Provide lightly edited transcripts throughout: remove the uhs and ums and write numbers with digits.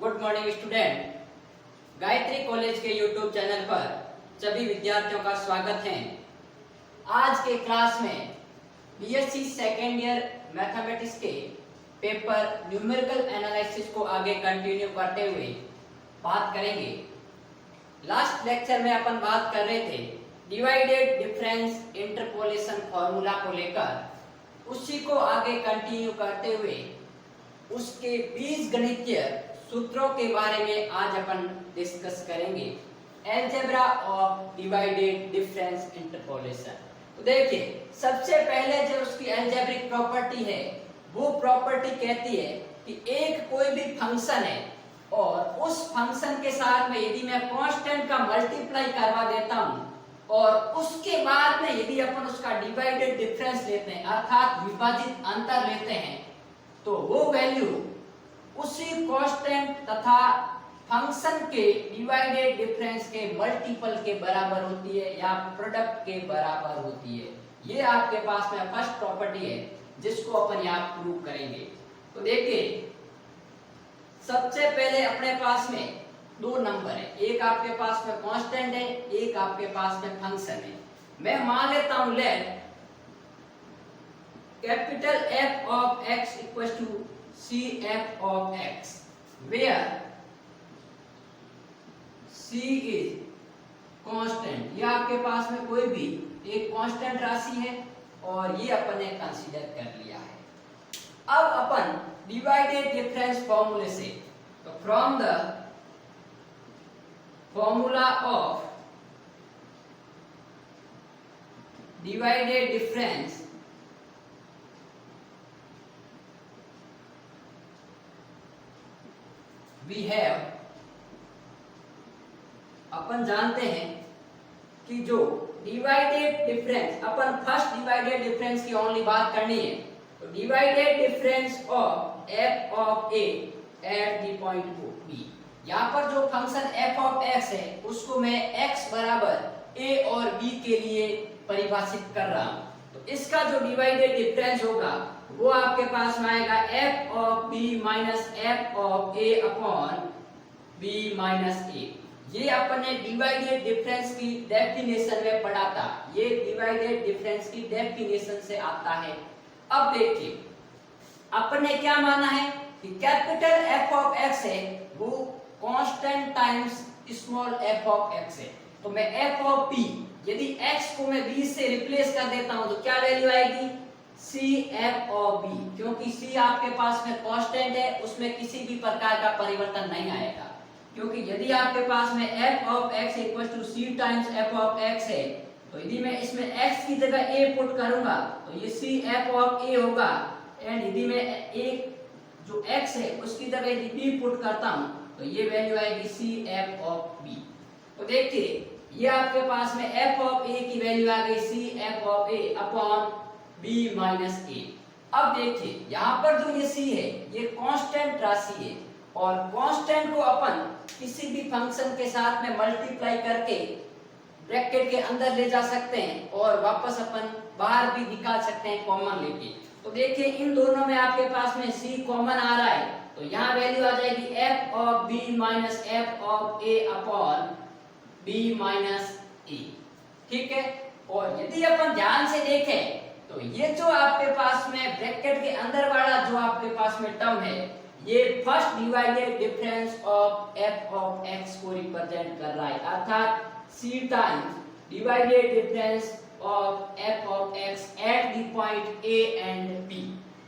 Good morning student. Gayatri college के YouTube channel पर सभी विद्यार्थियों का स्वागत है। आज के क्लास में बीएससी सेकेंड ईयर मैथमेटिक्स के पेपर न्यूमेरिकल एनालिसिस को आगे कंटिन्यू करते हुए बात करेंगे। लास्ट लेक्चर में अपन बात कर रहे थे डिवाइडेड डिफरेंस इंटरपोलेशन फॉर्मूला को लेकर, उसी को आगे कंटिन्यू करते हुए उसके बीजगणितीय सूत्रों के बारे में आज अपन डिस्कस करेंगे। Algebra of divided difference interpolation. तो देखिए, सबसे पहले जो उसकी अलजेब्रिक प्रॉपर्टी है वो प्रॉपर्टी कहती है कि एक कोई भी फंक्शन है और उस फंक्शन के साथ में यदि मैं कांस्टेंट का मल्टीप्लाई करवा देता हूं और उसके बाद में यदि अपन उसका डिवाइडेड डिफरेंस लेते हैं अर्थात विभाजित अंतर लेते हैं, तो वो वैल्यू उसी कांस्टेंट तथा फंक्शन के डिवाइडेड डिफरेंस के मल्टीपल के बराबर होती है या प्रोडक्ट के बराबर होती है। ये आपके पास में फर्स्ट प्रॉपर्टी है जिसको अपन यहाँ प्रूव करेंगे। तो देखिए, सबसे पहले अपने पास में दो नंबर है, एक आपके पास में कांस्टेंट है, एक आपके पास में फंक्शन है। मैं मान लेता हूं let capital F of x equals to CF of x, where C is constant। ये आपके पास में कोई भी एक कांस्टेंट राशि है और ये अपन ने कंसीडर कर लिया है। अब अपन डिवाइडेड डिफरेंस फॉर्मूले से, तो from the formula of divided difference we have, अपन जानते हैं कि जो डिवाइडेड डिफरेंस, अपन फर्स्ट डिवाइडेड डिफरेंस की ओनली बात करनी है, तो divided difference of f of a at the point b, यहाँ पर जो फंक्शन f of x है उसको मैं x बराबर a और b के लिए परिभाषित कर रहा हूं। तो इसका जो डिवाइडेड डिफरेंस होगा वो आपके पास में आएगा f of b minus f of a upon b minus a। ये अपन ने डिवाइडेड डिफरेंस की डेफिनेशन में पढ़ा था, ये डिवाइडेड डिफरेंस की डेफिनेशन से आता है। अब देखिए, अपन ने क्या माना है कि कैपिटल F of x है वो constant times small f of x है। तो मैं f of b, यदि x को मैं b से रिप्लेस कर देता हूं तो क्या वैल्यू आएगी CF of b, क्योंकि c आपके पास में कांस्टेंट है, उसमें किसी भी प्रकार का परिवर्तन नहीं आएगा। क्योंकि यदि आपके पास में f of x equal to c times f of x है, तो यदि मैं इसमें x की जगह a पुट करूंगा तो ये CF of a होगा, एंड यदि मैं एक जो x है उसकी जगह यदि b पुट करता हूं तो ये वैल्यू आएगी CF of b। तो देखिए, ये आपके पास में f of a की वैल्यू आ गई CF of a upon b minus a। अब देखिए, यहाँ पर जो ये c है ये कांस्टेंट राशि है और कांस्टेंट को अपन किसी भी फंक्शन के साथ में मल्टीप्लाई करके ब्रैकेट के अंदर ले जा सकते हैं और वापस अपन बाहर भी निकाल सकते हैं कॉमन लेके। तो देखिए, इन दोनों में आपके पास में c कॉमन आ रहा है, तो यहाँ वैल्यू आ जाएगी f of b minus f of a upon b minus a। ठीक है, और यदि अपन ध्यान से देखें तो ये जो आपके पास में ब्रैकेट के अंदर वाला जो आपके पास में टर्म है ये first divided difference of f of x को रिप्रेजेंट कर रहा है, अर्थात c times divided difference of f of x at the point a and b।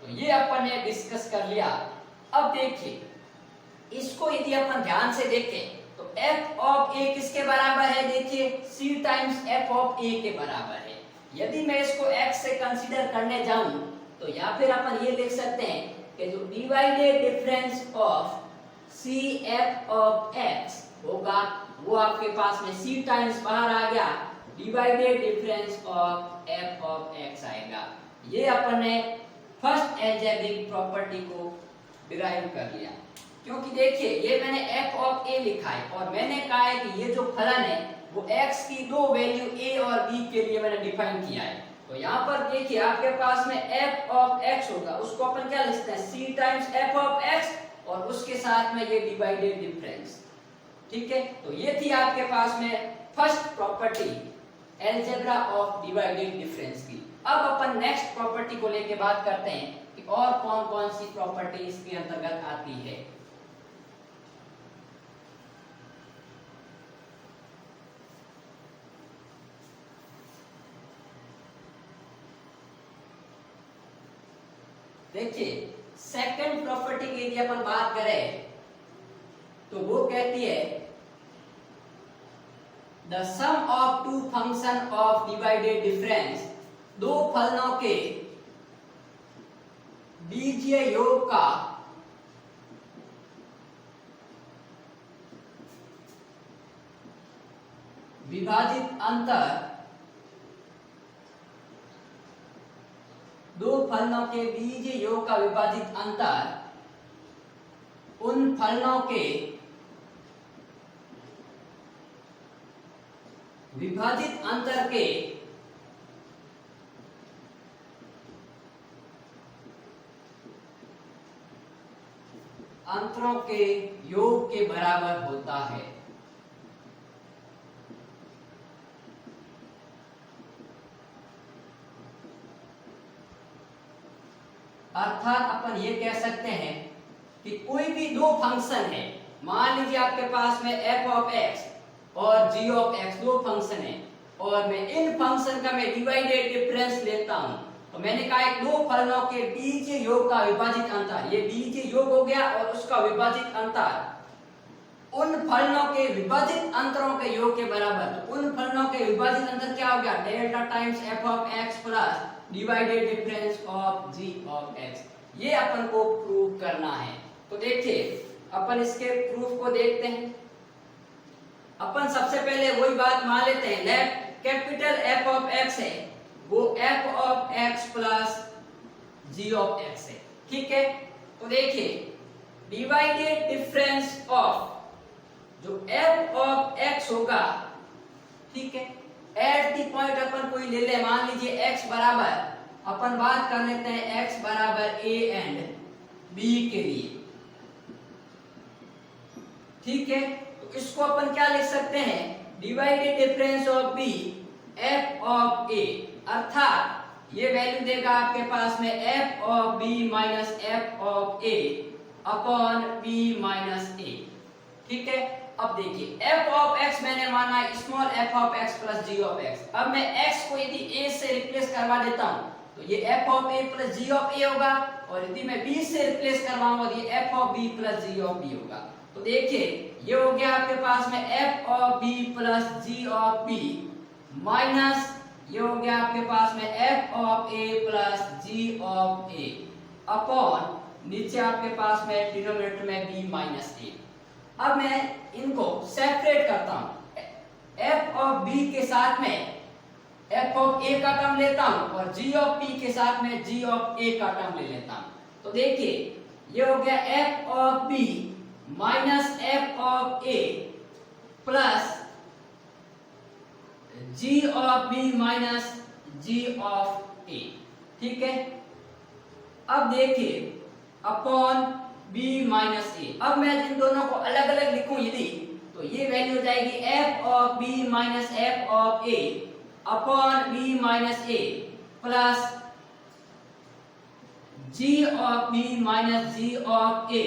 तो ये अपन ने डिस्कस कर लिया। अब देखिए, इसको यदि अपन ध्यान से देखें तो f of a किसके बराबर है, देखिए c times f of a के बराबर है। यदि मैं इसको x से कंसीडर करने जाऊं तो या फिर अपन ये लिख सकते हैं कि जो divided difference of CF of x होगा वो आपके पास में c टाइम्स बाहर आ गया, divided difference of f of x आएगा। ये अपन ने फर्स्ट अलजेब्रिक प्रॉपर्टी को डिराइव कर लिया। क्योंकि देखिए, ये मैंने f of a लिखा है और मैंने कहा है कि ये जो फलन है वो x की दो वैल्यू a और b के लिए मैंने डिफाइन किया है। तो यहाँ पर देखिए, आपके पास में f of x होगा, उसको अपन क्या लिखते हैं c times f of x और उसके साथ में ये डिवाइडेड डिफरेंस। ठीक है, तो ये थी आपके पास में first property algebra of divided difference की। अब अपन नेक्स्ट प्रॉपर्टी को लेके बात करते हैं कि और कौन कौन सी प्रॉपर्टी इसके अंतर्गत आती है। देखिए, सेकंड प्रॉपर्टी की यदि अपन बात करें तो वो कहती है the sum of two function of divided difference, दो फलनों के बीजीय योग का विभाजित अंतर, दो फलनों के बीजीय योग का विभाजित अंतर उन फलनों के विभाजित अंतर के अंतरों के योग के बराबर होता है। अर्थात अपन ये कह सकते हैं कि कोई भी दो फंक्शन है, मान लीजिए आपके पास में f ऑफ x और g ऑफ x दो फंक्शन है, और मैं इन फंक्शन का मैं डिवाइडेड डिफरेंस लेता हूं, तो मैंने कहा एक दो फलनों के बीजीय योग का विभाजित अंतर, ये बीजीय योग हो गया और उसका विभाजित अंतर उन फलनों के विभाजित अंतरों के योग के बराबर। तो उन फलनों के विभाजित अंतर क्या हो गया, delta times f of x plus divided difference of g of x। ये अपन को प्रूव करना है। तो देखिए अपन इसके प्रूफ को देखते हैं। अपन सबसे पहले वही बात मान लेते हैं, left capital f of x है वो f of x plus g of x है। ठीक है, तो देखिए डिवाइडेड डिफरेंस ऑफ जो f ऑफ x होगा, ठीक है, एट द पॉइंट अपन कोई ले ले, मान लीजिए x बराबर, अपन बात कर लेते हैं x बराबर a एंड b के लिए। ठीक है, तो इसको अपन क्या लिख सकते हैं, divided difference of b f of a, अर्थात ये वैल्यू देगा आपके पास में f of b minus f of a upon b minus a। ठीक है, अब देखिए f ऑफ x मैंने माना small f of x plus g of x। अब मैं x को यदि a से रिप्लेस करवा देता हूं तो ये f of a plus g of a होगा, और यदि मैं b से रिप्लेस करवाऊंगा तो ये f of b plus g of b होगा। तो देखिए ये हो गया आपके पास में f of b plus g of b minus ये हो गया आपके पास में f of a plus g of a upon नीचे आपके पास में डिनोमिनेटर में b माइनस a। अब मैं इनको सेपरेट करता हूं, f ऑफ b के साथ में f ऑफ a का टर्म लेता हूं और g ऑफ p के साथ में g ऑफ a का टर्म ले लेता हूं। तो देखिए ये हो गया f of b minus f of a plus g of b minus g of a। ठीक है, अब देखिए अपॉन b माइनस a। अब मैं इन दोनों को अलग अलग लिखूं यदि, तो ये वैल्यू हो जाएगी f of b minus f of a upon b minus a plus g of b minus g of a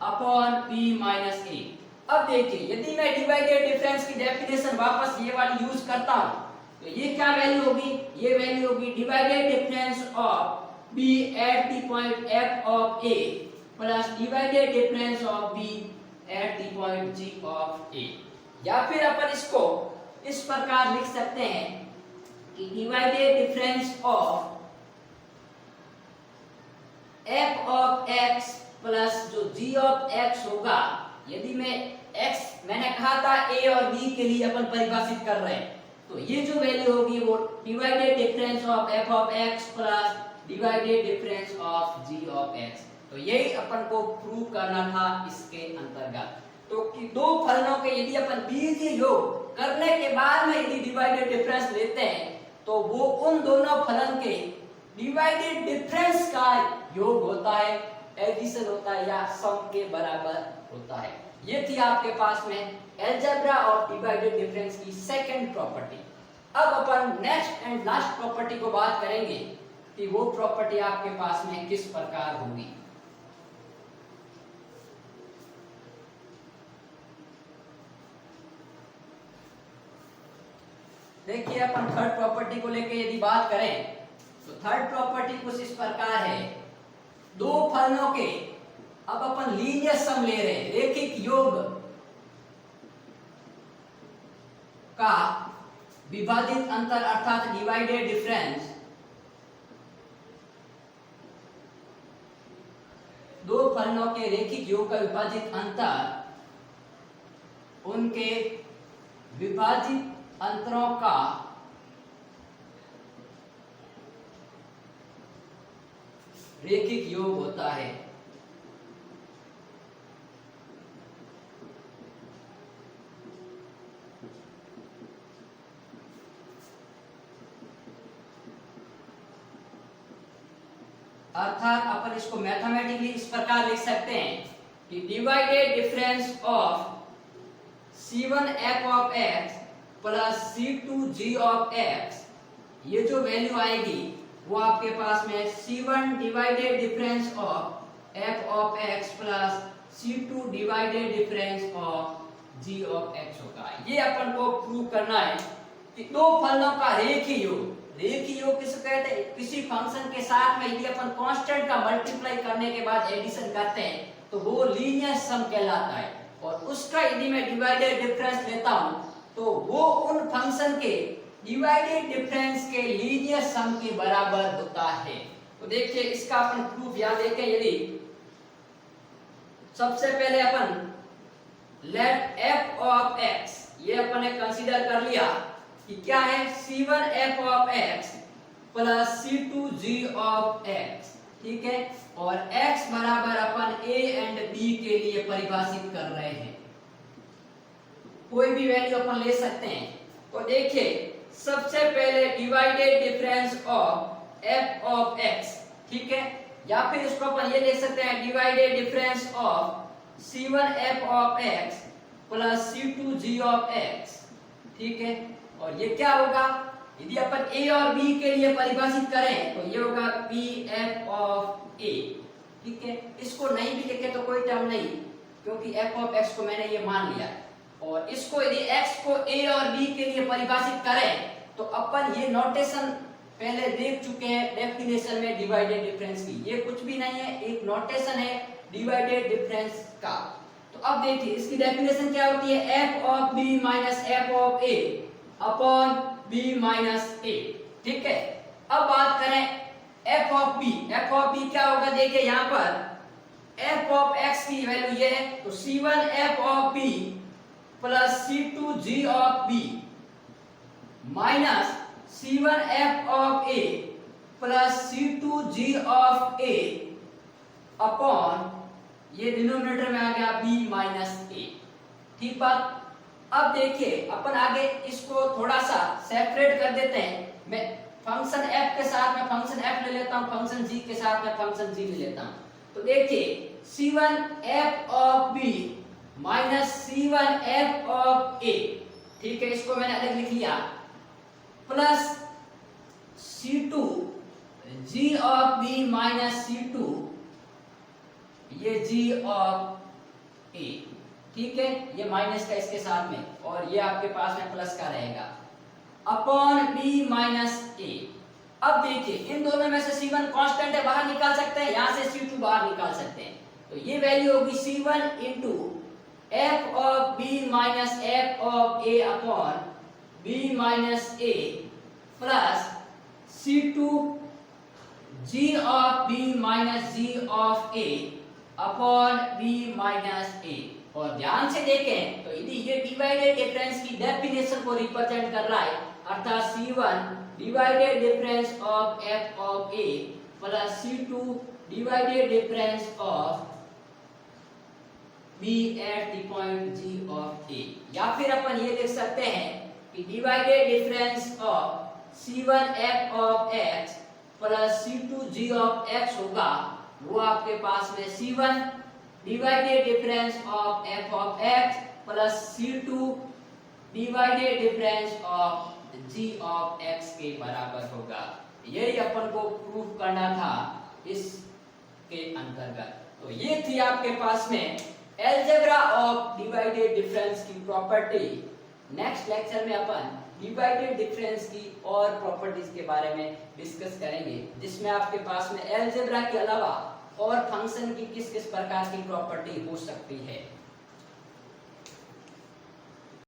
upon b minus a। अब देखिए यदि मैं डिवाइडेड डिफरेंस की डेफिनेशन वापस ये वाली यूज करता हूं तो ये क्या वैल्यू होगी, ये वैल्यू होगी divided difference of b at the point f of a plus divided difference of b at the point g of a। या फिर अपन इसको इस प्रकार लिख सकते हैं कि divided difference of f of x plus जो g ऑफ x होगा, यदि मैं x मैंने कहा था a और b के लिए अपन परिभाषित कर रहे हैं, तो ये जो वैल्यू होगी वो divided difference of f of x plus divided difference of g of x। तो यही अपन को प्रूव करना था इसके अंतर्गत। तो कि दो फलनों के यदि अपन बीजीय योग करने के बाद में यदि डिवाइडेड डिफरेंस लेते हैं तो वो उन दोनों फलन के डिवाइडेड डिफरेंस का योग होता है। एडिशन होता है या सम के बराबर होता है। ये थी आपके पास में अलजेब्रा ऑफ डिवाइडेड डिफरेंस की सेकंड प्रॉपर्टी। अब अपन नेक्स्ट एंड लास्ट प्रॉपर्टी को बात करेंगे कि वो प्रॉपर्टी आपके पास में किस प्रकार होगी। देखिए अपन थर्ड प्रॉपर्टी को लेकर यदि बात करें तो थर्ड प्रॉपर्टी कुछ इस प्रकार है, दो फलनों के अब अपन लीनियर सम ले रहे हैं, रैखिक योग का विभाजित अंतर अर्थात डिवाइडेड डिफरेंस दो फलनों के रैखिक योग का विभाजित अंतर उनके विभाजित अंतरों का रैखिक योग होता है। अर्थात अपन इसको मैथमेटिकली इस प्रकार लिख सकते हैं कि divided difference of C1 f of x plus C2 g of x, ये जो वैल्यू आएगी वो आपके पास में C1 divided difference of f of x plus C2 divided difference of g of x होगा। ये अपन को प्रूव करना है कि दो फलनों का रेखीय योग, रेखीय योग किसे कहते हैं? किसी फंक्शन के साथ में यदि अपन कांस्टेंट का मल्टीप्लाई करने के बाद एडिशन करते हैं तो वो लीनियर सम कहलाता है, और उसका यदि मैं डिवाइडेड डिफरेंस लेता हूं तो वो उन फंक्शन के डिवाइडेड डिफरेंस के लीनियर सम के बराबर होता है। तो देखिए इसका अपन प्रूफ यहां देखें, यदि सबसे पहले अपन लेट f ऑफ x, ये अपन ने कंसीडर कर लिया कि क्या है C1 f of x plus C2 g of x, ठीक है, और x बराबर अपन a एंड b के लिए परिभाषित कर रहे हैं, कोई भी वैल्यू अपन ले सकते हैं। तो देखिए सबसे पहले divided difference of f of x, ठीक है, या फिर इसको अपन ये ले सकते हैं divided difference of C1 f of x plus C2 g of x, ठीक है, और ये क्या होगा यदि अपन a और b के लिए परिभाषित करें तो ये होगा b f ऑफ a, ठीक है। इसको नहीं भी लिखे तो कोई टर्म नहीं, क्योंकि f ऑफ x को मैंने ये मान लिया है, और इसको यदि x को a और b के लिए परिभाषित करें तो अपन ये नोटेशन पहले देख चुके हैं डेफिनेशन में डिवाइडेड डिफरेंस की, ये कुछ भी नहीं है, एक नोटेशन है डिवाइडेड डिफरेंस का। तो अब देखिए इसकी डेफिनेशन क्या होती है, f of b minus f of a upon b minus a, ठीक है। अब बात करें f ऑफ b क्या होगा, देखिए यहाँ पर f ऑफ x की वैल्यू ये है, तो C1 f of b plus C2 g of b minus C1 f of a plus C2 g of a upon ये डिनोमिनेटर में आ गया b माइनस a, ठीक बात। अब देखिए अपन आगे इसको थोड़ा सा सेपरेट कर देते हैं, मैं फंक्शन f के साथ में फंक्शन f ले लेता हूं, फंक्शन g के साथ में फंक्शन g ले लेता हूं। तो देखिए C1 f of b minus C1 f of a, ठीक है, इसको मैंने अलग लिख लिया, plus C2 g of b minus C2 ये g ऑफ a, ठीक है, ये माइनस का इसके साथ में, और ये आपके पास में प्लस का रहेगा अपॉन b माइनस a। अब देखिए इन दोनों में से C1 कांस्टेंट है, बाहर निकाल सकते हैं, यहां से C2 बाहर निकाल सकते हैं, तो ये वैल्यू होगी C1 into f of b minus f of a upon b minus a plus C2 g of b minus g of a upon b minus a। और ध्यान से देखें तो यदि ये डिवाइडेड डिफरेंस की डेफिनेशन को रिप्रेजेंट कर रहा है, अर्थात C1 divided difference of f of a plus C2 divided difference of b at the point g of a, या फिर अपन ये लिख सकते हैं कि divided difference of C1 f of x plus C2 g of x होगा वो आपके पास में C1 divided difference of f of x plus C2 divided difference of g of x के बराबर होगा। यही अपन को प्रूफ करना था इसके अंतर्गत। तो ये थी आपके पास में अलजेब्रा ऑफ डिवाइडेड डिफरेंस की प्रॉपर्टी। नेक्स्ट लेक्चर में अपन डिवाइडेड डिफरेंस की और प्रॉपर्टीज के बारे में डिस्कस करेंगे, जिसमें आपके पास में अलजेब्रा के अलावा और फंक्शन की किस किस प्रकार की प्रॉपर्टी हो सकती है।